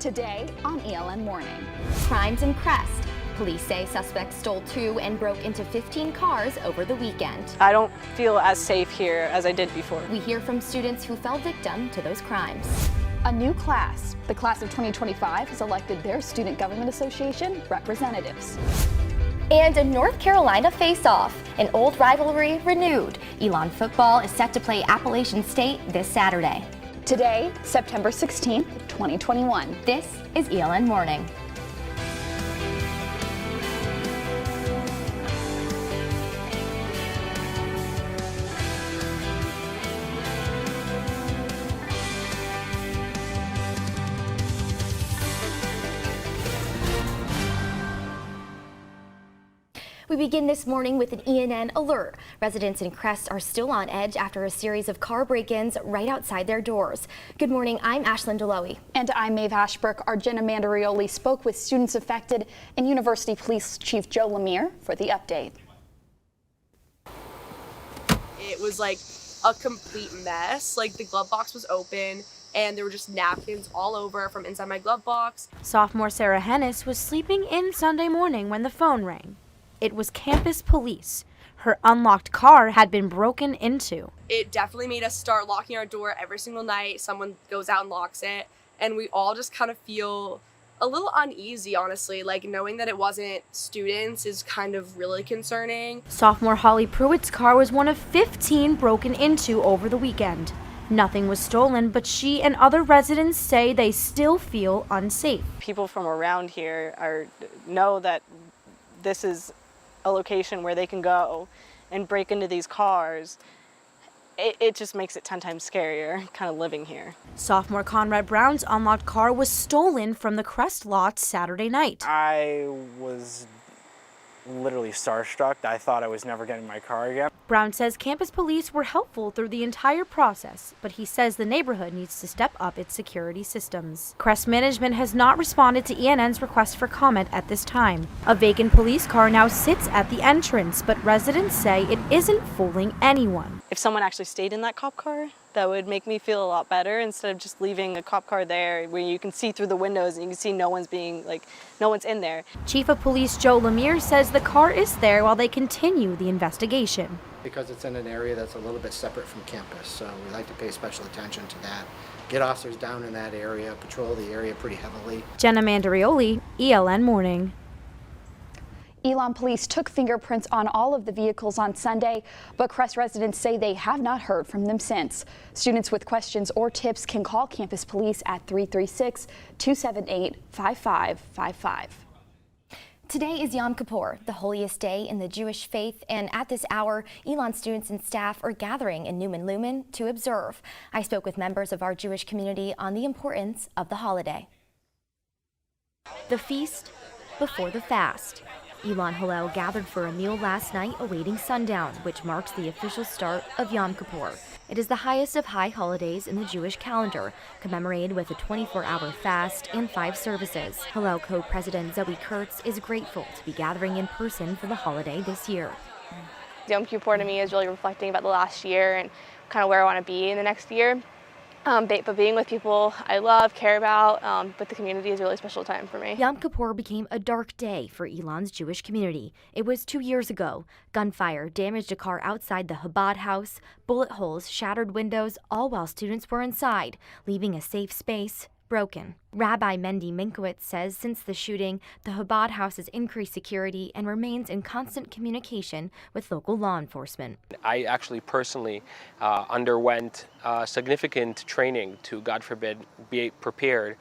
Today on ELN Morning. Crimes in Crest. Police say suspects stole 2 and broke into 15 cars over the weekend. I don't feel as safe here as I did before. We hear from students who fell victim to those crimes. A new class. The class of 2025 has elected their Student Government Association representatives. And a North Carolina face-off. An old rivalry renewed. ELN football is set to play Appalachian State this Saturday. Today, September 16th, 2021. This is ELN Morning. We begin this morning with an ELN alert. Residents in Crest are still on edge after a series of car break-ins right outside their doors. Good morning, I'm Ashlyn DeLoughy. And I'm Maeve Ashbrook. Our Jenna Mandarioli spoke with students affected and University Police Chief Joe Lemire for the update. It was like a complete mess. Like the glove box was open and there were just napkins all over from inside my glove box. Sophomore Sarah Hennis was sleeping in Sunday morning when the phone rang. It was campus police. Her unlocked car had been broken into. It definitely made us start locking our door every single night. Someone goes out and locks it, and we all just kind of feel a little uneasy, honestly. Like knowing that it wasn't students is kind of really concerning. Sophomore Holly Pruitt's car was one of 15 broken into over the weekend. Nothing was stolen, but she and other residents say they still feel unsafe. People from around here know that this is a location where they can go and break into these cars. It just makes it 10 times scarier kind of living here. Sophomore Conrad Brown's unlocked car was stolen from the Crest lot Saturday night. I was literally starstruck. I thought I was never getting my car again. Brown says campus police were helpful through the entire process, but he says the neighborhood needs to step up its security systems. Crest management has not responded to ELN's request for comment at this time. A vacant police car now sits at the entrance, but residents say it isn't fooling anyone. If someone actually stayed in that cop car, that would make me feel a lot better instead of just leaving a cop car there where you can see through the windows and you can see no one's in there. Chief of Police Joe Lemire says the car is there while they continue the investigation. Because it's in an area that's a little bit separate from campus, so we like to pay special attention to that. Get officers down in that area, patrol the area pretty heavily. Jenna Mandarioli, ELN Morning. ELN police took fingerprints on all of the vehicles on Sunday, but Crest residents say they have not heard from them since. Students with questions or tips can call campus police at 336-278-5555. Today is Yom Kippur, the holiest day in the Jewish faith, and at this hour, ELN students and staff are gathering in Newman Lumen to observe. I spoke with members of our Jewish community on the importance of the holiday. The feast before the fast. ELN Hillel gathered for a meal last night awaiting sundown, which marks the official start of Yom Kippur. It is the highest of high holidays in the Jewish calendar, commemorated with a 24-hour fast and 5 services. Hillel co-president Zoe Kurtz is grateful to be gathering in person for the holiday this year. Yom Kippur to me is really reflecting about the last year and kind of where I want to be in the next year. But being with people I love, care about, with the community is a really special time for me. Yom Kippur became a dark day for ELN's Jewish community. It was 2 years ago. Gunfire damaged a car outside the Chabad house, bullet holes shattered windows, all while students were inside, leaving a safe space broken. Rabbi Mendy Minkowitz says since the shooting, the Chabad house has increased security and remains in constant communication with local law enforcement. I actually personally underwent significant training to, God forbid, be prepared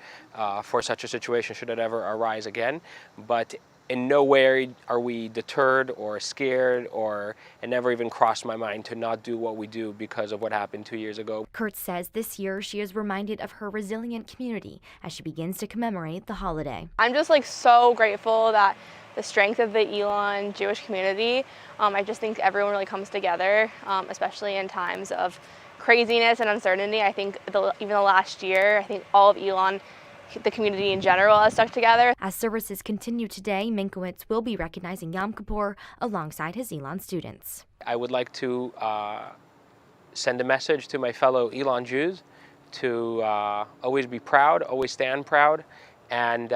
for such a situation should it ever arise again. But in no way are we deterred or scared, or it never even crossed my mind to not do what we do because of what happened 2 years ago. Kurtz says this year she is reminded of her resilient community as she begins to commemorate the holiday. I'm just so grateful that the strength of the ELN Jewish community, I just think everyone really comes together, especially in times of craziness and uncertainty. I think even the last year, I think all of ELN, the community in general, has stuck together. As services continue today, Minkowitz will be recognizing Yom Kippur alongside his ELN students. I would like to send a message to my fellow ELN Jews to always be proud, always stand proud, and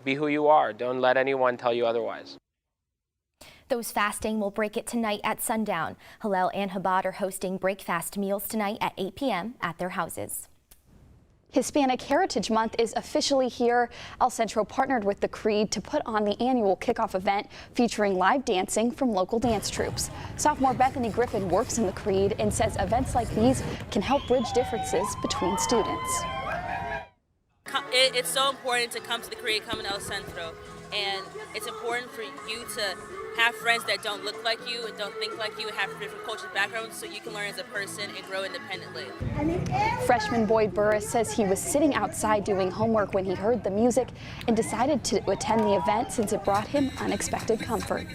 be who you are. Don't let anyone tell you otherwise. Those fasting will break it tonight at sundown. Hillel and Chabad are hosting breakfast meals tonight at 8 p.m. at their houses. Hispanic Heritage Month is officially here. El Centro partnered with the Creed to put on the annual kickoff event featuring live dancing from local dance troupes. Sophomore Bethany Griffin works in the Creed and says events like these can help bridge differences between students. It's so important to come to the Creed, come to El Centro, and it's important for you to have friends that don't look like you and don't think like you and have different cultural backgrounds so you can learn as a person and grow independently. Freshman Boyd Burris says he was sitting outside doing homework when he heard the music and decided to attend the event since it brought him unexpected comfort.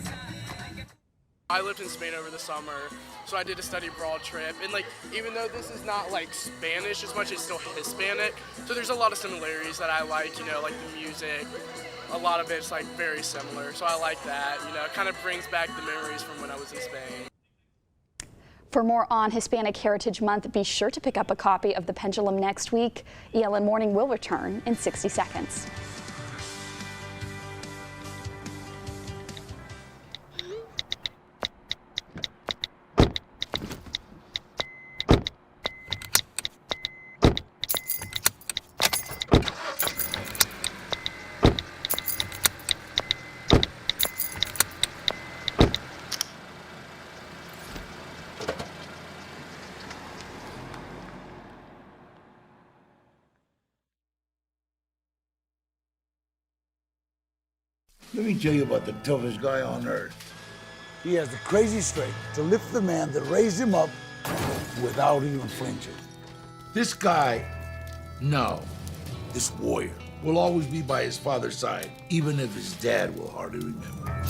I lived in Spain over the summer, so I did a study abroad trip, and even though this is not Spanish as much, it's still Hispanic, so there's a lot of similarities that I like, like the music. A lot of it's very similar, so I like that. It kind of brings back the memories from when I was in Spain. For more on Hispanic Heritage Month, be sure to pick up a copy of The Pendulum next week. ELN Morning will return in 60 seconds. Let me tell you about the toughest guy on earth. He has the crazy strength to lift the man that raised him up without even flinching. This guy, no, this warrior, will always be by his father's side, even if his dad will hardly remember.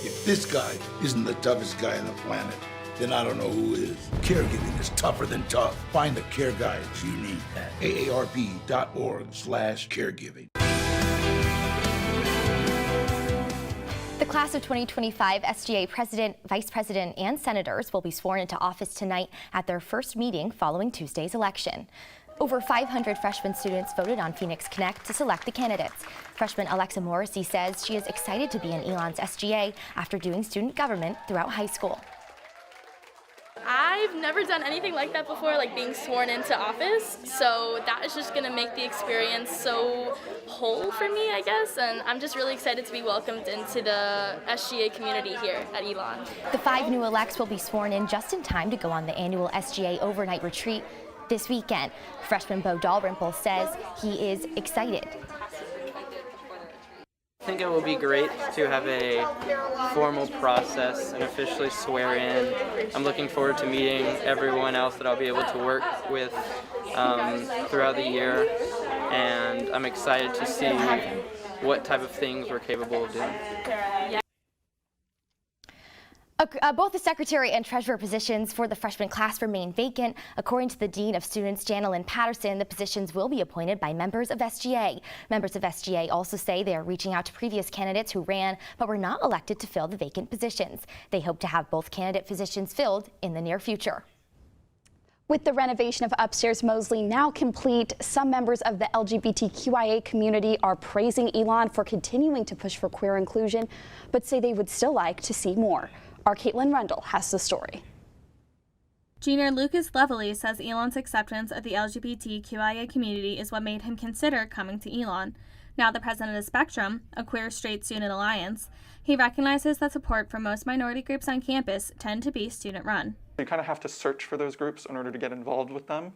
If this guy isn't the toughest guy on the planet, then I don't know who is. Caregiving is tougher than tough. Find the care guides you need at aarp.org/caregiving. The class of 2025 SGA president, vice president, and senators will be sworn into office tonight at their first meeting following Tuesday's election. Over 500 freshman students voted on Phoenix Connect to select the candidates. Freshman Alexa Morrissey says she is excited to be in Elon's SGA after doing student government throughout high school. I've never done anything like that before, like being sworn into office, so that is just going to make the experience so whole for me, I guess, and I'm just really excited to be welcomed into the SGA community here at Elon. The 5 new elects will be sworn in just in time to go on the annual SGA overnight retreat this weekend. Freshman Bo Dalrymple says he is excited. I think it will be great to have a formal process and officially swear in. I'm looking forward to meeting everyone else that I'll be able to work with throughout the year, and I'm excited to see what type of things we're capable of doing. Both the secretary and treasurer positions for the freshman class remain vacant. According to the dean of students, Janelyn Patterson, the positions will be appointed by members of SGA. Members of SGA also say they are reaching out to previous candidates who ran but were not elected to fill the vacant positions. They hope to have both candidate positions filled in the near future. With the renovation of Upstairs Mosley now complete, some members of the LGBTQIA community are praising Elon for continuing to push for queer inclusion, but say they would still like to see more. Our Caitlin Rundle has the story. Junior Lucas Levely says Elon's acceptance of the LGBTQIA community is what made him consider coming to Elon. Now the president of Spectrum, a queer straight student alliance, he recognizes that support for most minority groups on campus tend to be student-run. You kind of have to search for those groups in order to get involved with them.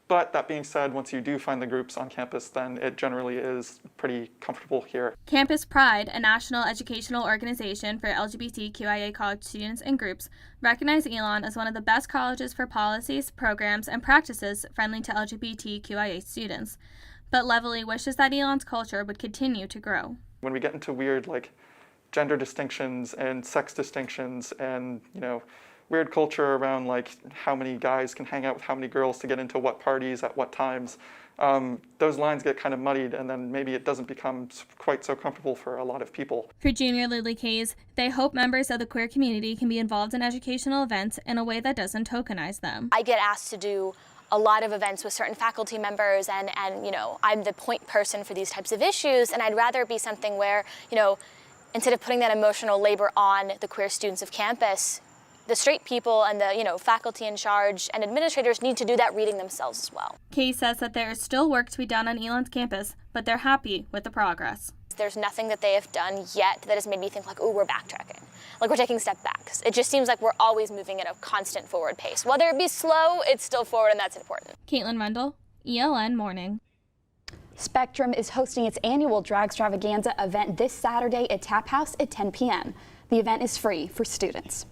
But that being said, once you do find the groups on campus, then it generally is pretty comfortable here. Campus Pride, a national educational organization for LGBTQIA college students and groups, recognized Elon as one of the best colleges for policies, programs, and practices friendly to LGBTQIA students. But Levely wishes that Elon's culture would continue to grow. When we get into weird gender distinctions and sex distinctions and, weird culture around how many guys can hang out with how many girls to get into what parties at what times, those lines get kind of muddied, and then maybe it doesn't become quite so comfortable for a lot of people. For Junior Lily Kays, they hope members of the queer community can be involved in educational events in a way that doesn't tokenize them. I get asked to do a lot of events with certain faculty members, and you know, I'm the point person for these types of issues, and I'd rather it be something where, you know, instead of putting that emotional labor on the queer students of campus, the straight people and the, you know, faculty in charge and administrators need to do that reading themselves as well. Kay says that there is still work to be done on ELN's campus, but they're happy with the progress. There's nothing that they have done yet that has made me think like, oh, we're backtracking. Like, we're taking step backs. It just seems like we're always moving at a constant forward pace. Whether it be slow, it's still forward, and that's important. Caitlin Rundle, ELN Morning. Spectrum is hosting its annual Drag Extravaganza event this Saturday at Tap House at 10 p.m. The event is free for students.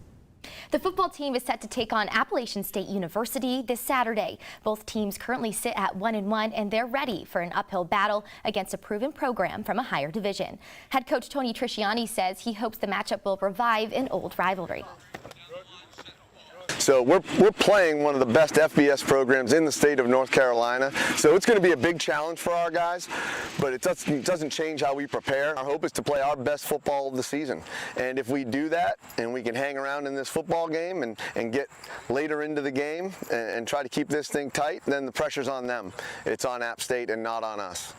The football team is set to take on Appalachian State University this Saturday. Both teams currently sit at 1-1, and they're ready for an uphill battle against a proven program from a higher division. Head coach Tony Trisciani says he hopes the matchup will revive an old rivalry. So we're playing one of the best FBS programs in the state of North Carolina. So it's going to be a big challenge for our guys, but it doesn't change how we prepare. Our hope is to play our best football of the season. And if we do that and we can hang around in this football game and get later into the game and try to keep this thing tight, then the pressure's on them. It's on App State and not on us.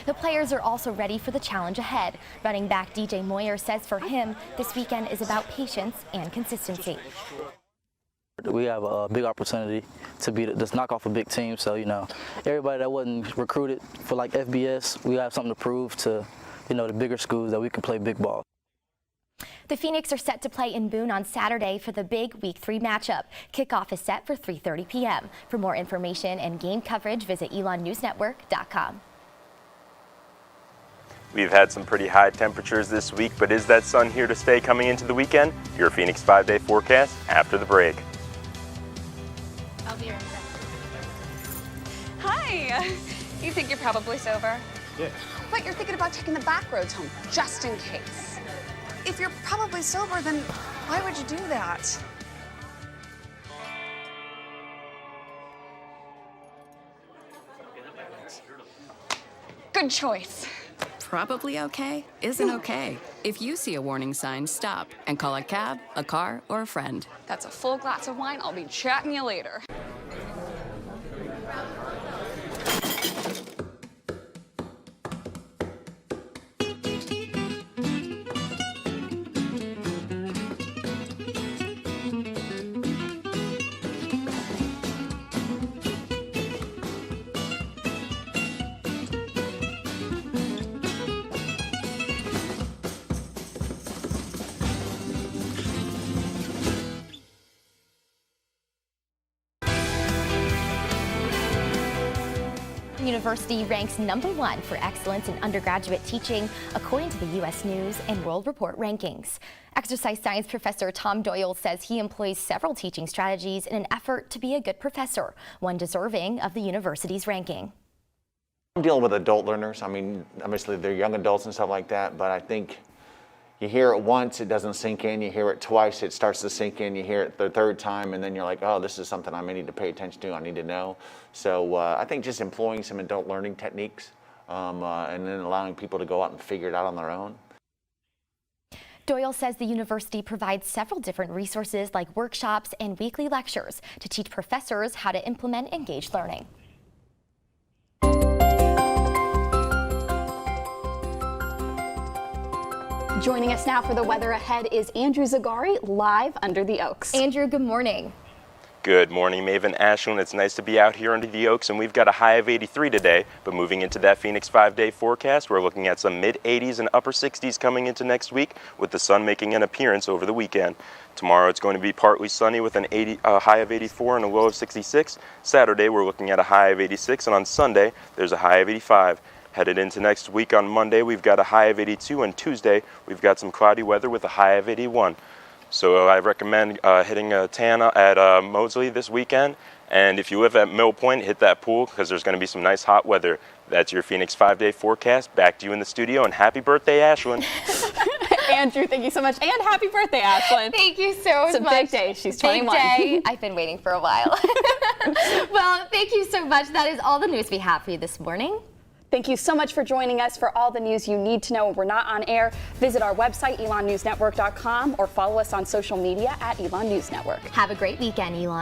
The players are also ready for the challenge ahead. Running back DJ Moyer says for him, this weekend is about patience and consistency. We have a big opportunity to just knock off a big team. So, you know, everybody that wasn't recruited for like FBS, we have something to prove to, you know, the bigger schools that we can play big ball. The Phoenix are set to play in Boone on Saturday for the big Week 3 matchup. Kickoff is set for 3:30 p.m. For more information and game coverage, visit elonnewsnetwork.com. We've had some pretty high temperatures this week, but is that sun here to stay coming into the weekend? Your Phoenix 5-day forecast after the break. I'll be right back. Hi! You think you're probably sober? Yeah. But you're thinking about taking the back roads home, just in case. If you're probably sober, then why would you do that? Good choice. Probably okay isn't okay. If you see a warning sign, stop and call a cab, a car, or a friend. That's a full glass of wine. I'll be chatting you later. University ranks #1 for excellence in undergraduate teaching, according to the U.S. News and World Report rankings. Exercise science professor Tom Doyle says he employs several teaching strategies in an effort to be a good professor, one deserving of the university's ranking. I'm dealing with adult learners. I mean, obviously they're young adults and stuff like that, but I think you hear it once, it doesn't sink in. You hear it twice, it starts to sink in. You hear it the third time, and then you're like, oh, this is something I may need to pay attention to, I need to know. So I think just employing some adult learning techniques and then allowing people to go out and figure it out on their own. Doyle says the university provides several different resources like workshops and weekly lectures to teach professors how to implement engaged learning. Joining us now for the weather ahead is Andrew Zagari, live under the Oaks. Andrew, good morning. Good morning, Maeve and Ashlyn. It's nice to be out here under the Oaks, and we've got a high of 83 today. But moving into that Phoenix 5-day forecast, we're looking at some mid-80s and upper 60s coming into next week, with the sun making an appearance over the weekend. Tomorrow it's going to be partly sunny with a high of 84 and a low of 66. Saturday we're looking at a high of 86, and on Sunday there's a high of 85. Headed into next week on Monday, we've got a high of 82, and Tuesday we've got some cloudy weather with a high of 81. So I recommend hitting a tan at Mosley this weekend, and if you live at Mill Point, hit that pool because there's going to be some nice hot weather. That's your Phoenix 5-day forecast. Back to you in the studio, and happy birthday, Ashlyn. Andrew, thank you so much, and happy birthday, Ashlyn. Thank you so much. It's a big day. She's 21. Big day. I've been waiting for a while. Well, thank you so much. That is all the news we have for you this morning. Thank you so much for joining us. For all the news you need to know when we're not on air, visit our website, elonnewsnetwork.com, or follow us on social media at Elon News Network. Have a great weekend, Elon.